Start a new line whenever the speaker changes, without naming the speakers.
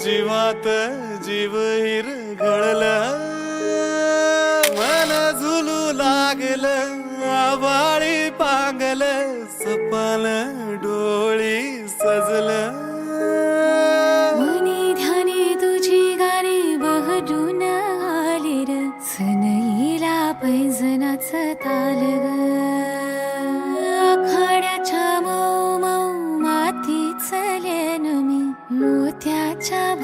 जीवात जीव हिरघळला, मन झुलू लागलं, आभाळी पांगल, सपाल डोळी सजलं.
मनी ध्यानी तुझी गाणी बहरून आली र, सनईला पैंजनाचं ताल ग. आखाड्याच्या मऊ मऊ मातीच लेन मी, मोत्याच्या